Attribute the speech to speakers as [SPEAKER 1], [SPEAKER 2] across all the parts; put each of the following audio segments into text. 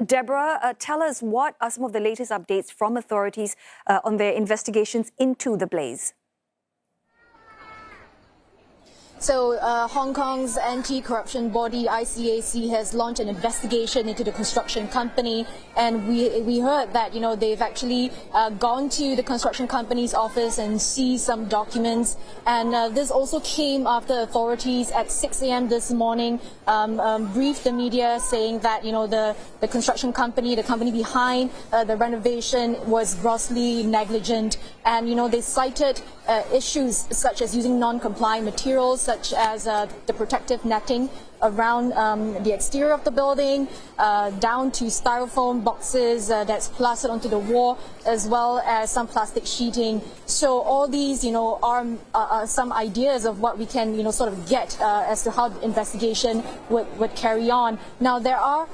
[SPEAKER 1] Deborah, tell us what are some of the latest updates from authorities on their investigations into the blaze?
[SPEAKER 2] So Hong Kong's anti-corruption body, ICAC, has launched an investigation into the construction company, and we heard that, they've actually gone to the construction company's office and see some documents, and this also came after authorities at 6 a.m. this morning briefed the media saying that, the construction company, the company behind the renovation, was grossly negligent, and, they cited issues such as using non-compliant materials, such as the protective netting around the exterior of the building, down to styrofoam boxes that's plastered onto the wall, as well as some plastic sheeting. So all these, are some ideas of what we can, sort of get as to how the investigation would carry on. Now,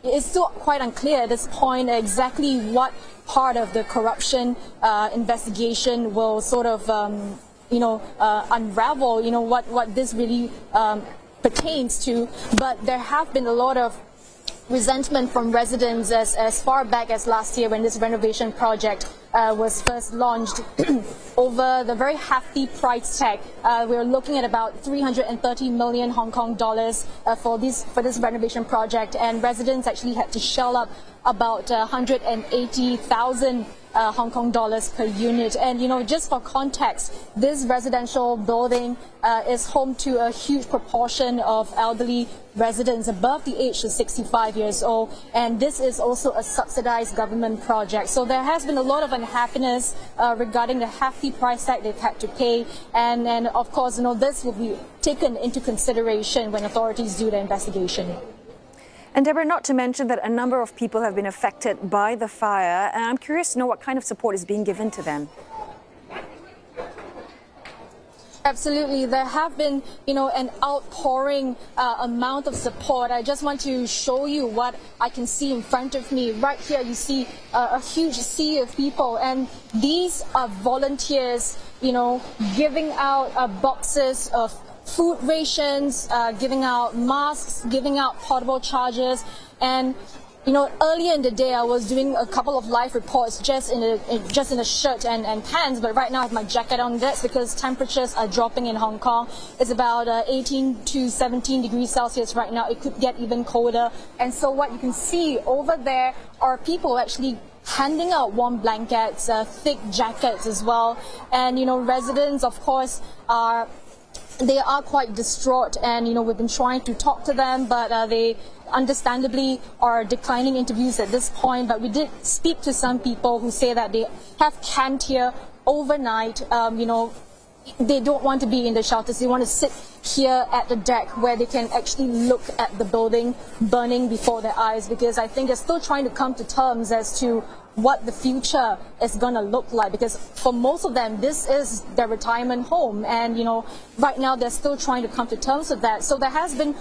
[SPEAKER 2] it's still quite unclear at this point exactly what part of the corruption investigation will sort of, unravel, what this really pertains to. But there have been a lot of resentment from residents as far back as last year when this renovation project was first launched over the very hefty price tag. We're looking at about 330 million Hong Kong dollars for this renovation project, and residents actually had to shell up about 180,000 Hong Kong dollars per unit. And just for context, this residential building is home to a huge proportion of elderly residents above the age of 65 years old, and this is also a subsidized government project. So there has been a lot of unhappiness regarding the hefty price tag they've had to pay, and of course, this will be taken into consideration when authorities do the investigation.
[SPEAKER 1] And Deborah, not to mention that a number of people have been affected by the fire, and I'm curious to know what kind of support is being given to them.
[SPEAKER 2] Absolutely. There have been, an outpouring amount of support. I just want to show you what I can see in front of me. Right here, you see a huge sea of people, and these are volunteers, giving out boxes of food rations, giving out masks, giving out portable chargers. And earlier in the day I was doing a couple of live reports just in a shirt and pants, but right now I have my jacket on. That's because temperatures are dropping in Hong Kong. It's about 18 to 17 degrees Celsius right now. It could get even colder. And so what you can see over there are people actually handing out warm blankets, thick jackets as well. And residents, of course, they are quite distraught, and we've been trying to talk to them, but they understandably are declining interviews at this point. But we did speak to some people who say that they have camped here overnight. They don't want to be in the shelters. They want to sit here at the deck where they can actually look at the building burning before their eyes, because I think they're still trying to come to terms as to what the future is going to look like, because for most of them this is their retirement home, and right now they're still trying to come to terms with that. So there has been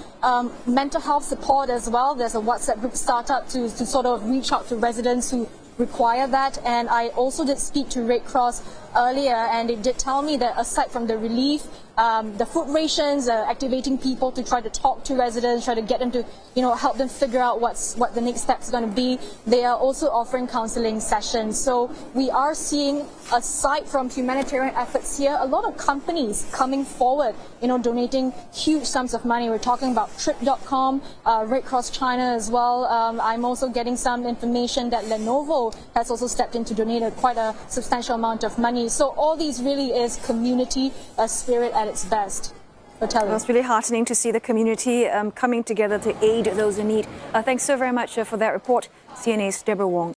[SPEAKER 2] mental health support as well. There's a WhatsApp group startup to sort of reach out to residents who require that. And I also did speak to Red Cross earlier, and they did tell me that aside from the relief, the food rations, activating people to try to talk to residents, try to get them to, help them figure out what the next step is going to be. They are also offering counseling sessions. So we are seeing, aside from humanitarian efforts here, a lot of companies coming forward, donating huge sums of money. We're talking about Trip.com, Red Cross China as well. I'm also getting some information that Lenovo has also stepped in to donate quite a substantial amount of money. So all these really is community spirit at its best. Well,
[SPEAKER 1] it's really heartening to see the community coming together to aid those in need. Thanks so very much for that report, CNA's Deborah Wong.